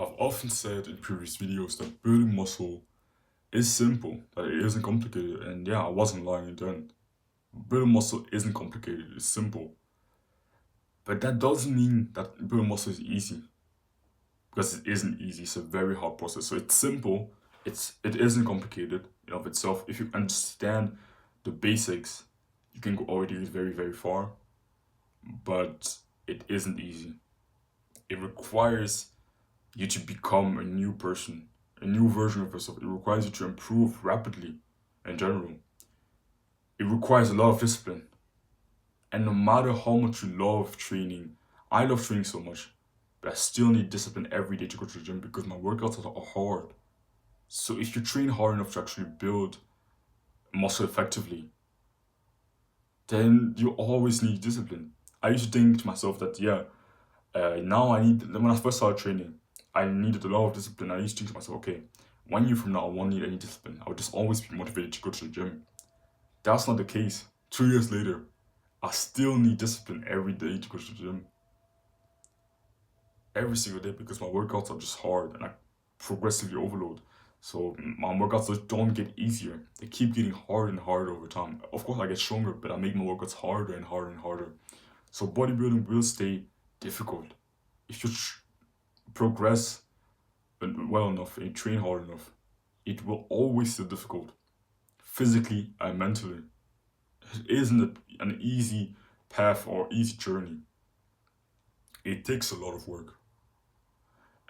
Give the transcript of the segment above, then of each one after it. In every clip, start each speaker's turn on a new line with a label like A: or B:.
A: I've often said in previous videos that building muscle is simple, that it isn't complicated, and yeah, I wasn't lying then. Building muscle isn't complicated, it's simple. But that doesn't mean that building muscle is easy, because it isn't easy, it's a very hard process. So it's simple, it isn't complicated in of itself. If you understand the basics, you can go already very, very far, but it isn't easy. It requires you to become a new person, a new version of yourself. It requires you to improve rapidly in general. It requires a lot of discipline. And no matter how much you love training, I love training so much, but I still need discipline every day to go to the gym because my workouts are hard. So if you train hard enough to actually build muscle effectively, then you always need discipline. I used to think to myself that, yeah, now when I first started training, I needed a lot of discipline. I used to think to myself, okay, 1 year from now, I won't need any discipline. I would just always be motivated to go to the gym. That's not the case. 2 years later, I still need discipline every day to go to the gym. Every single day because my workouts are just hard and I progressively overload. So my workouts just don't get easier. They keep getting harder and harder over time. Of course, I get stronger, but I make my workouts harder and harder and harder. So bodybuilding will stay difficult. If you progress well enough and you train hard enough, it will always stay difficult, physically and mentally. It isn't an easy path or easy journey. It takes a lot of work.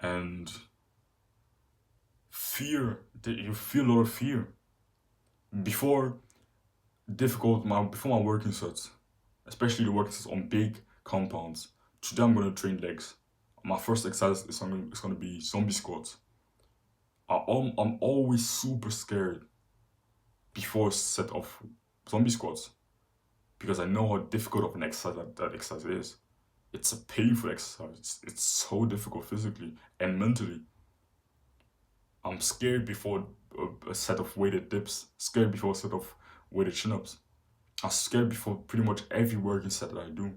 A: And fear, you feel a lot of fear. Before before my working sets, especially the working sets on big compounds, today I'm gonna train legs. My first exercise is gonna be zombie squats. I'm always super scared before a set of zombie squats because I know how difficult of an exercise that exercise is. It's a painful exercise. It's so difficult physically and mentally. I'm scared before a set of weighted dips, scared before a set of weighted chin ups. I'm scared before pretty much every working set that I do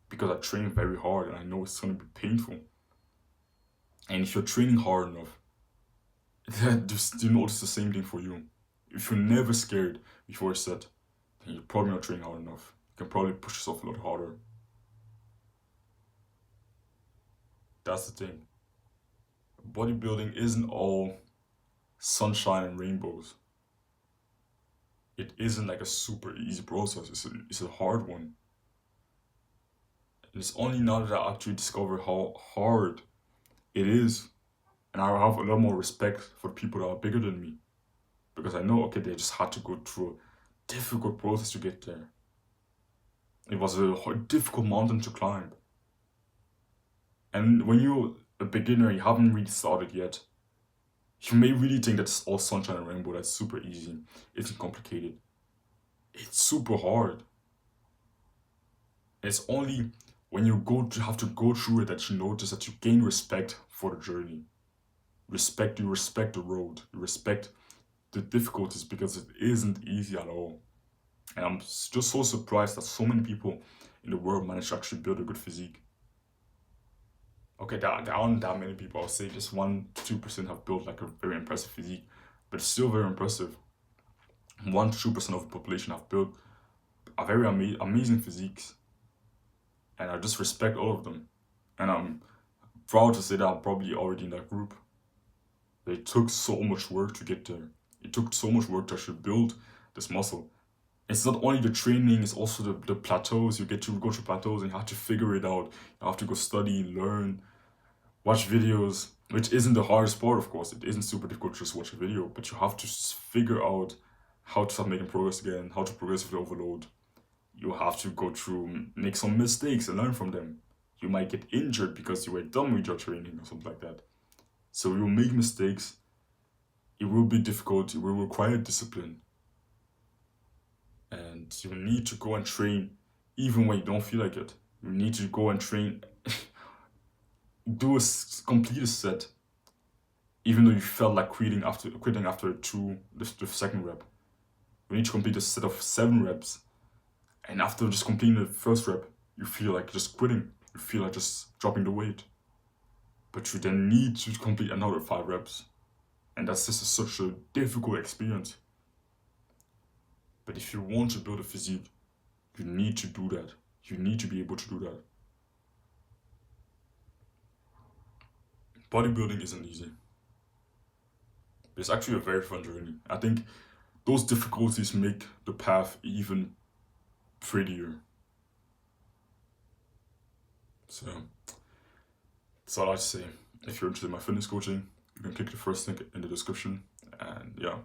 A: because I train very hard and I know it's going to be painful. And if you're training hard enough, just you notice the same thing for you. If you're never scared before a set, then you're probably not training hard enough. You can probably push yourself a lot harder. That's the thing. Bodybuilding isn't all sunshine and rainbows. It isn't like a super easy process. It's a hard one. And it's only now that I actually discover how hard it is, and I have a lot more respect for people that are bigger than me because I know, okay, they just had to go through a difficult process to get there. It was a difficult mountain to climb. And when you're a beginner, you haven't really started yet, you may really think that's all sunshine and rainbow, that's super easy. It's complicated. It's super hard. It's only when you have to go through it that you notice that you gain respect for the journey. You respect the road, you respect the difficulties because it isn't easy at all. And I'm just so surprised that so many people in the world manage to actually build a good physique. Okay, there aren't that many people. I'll say just 1 to 2% have built like a very impressive physique, but it's still very impressive. 1 to 2% of the population have built a very amazing physiques, and I just respect all of them. And I'm proud to say that I'm probably already in that group. It took so much work to get there. It took so much work to actually build this muscle. It's not only the training, it's also the plateaus. You get to go to plateaus and you have to figure it out. You have to go study, learn, watch videos, which isn't the hardest part, of course. It isn't super difficult to just watch a video, but you have to figure out how to start making progress again, how to progressively overload. You have to go through, make some mistakes and learn from them. You might get injured because you were dumb with your training or something like that. So you will make mistakes. It will be difficult. It will require discipline. And you need to go and train even when you don't feel like it. You need to go and train, complete a set, even though you felt like quitting after the second rep. You need to complete a set of 7 reps, and after just completing the first rep, you feel like just quitting. You feel like just dropping the weight. but you then need to complete another 5 reps. And that's just such a difficult experience. But if you want to build a physique, you need to do that. You need to be able to do that. Bodybuilding isn't easy. It's actually a very fun journey. I think those difficulties make the path even prettier. So that's all I have to say. If you're interested in my fitness coaching, you can click the first link in the description. And yeah,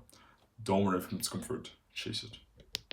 A: don't worry from discomfort, chase it.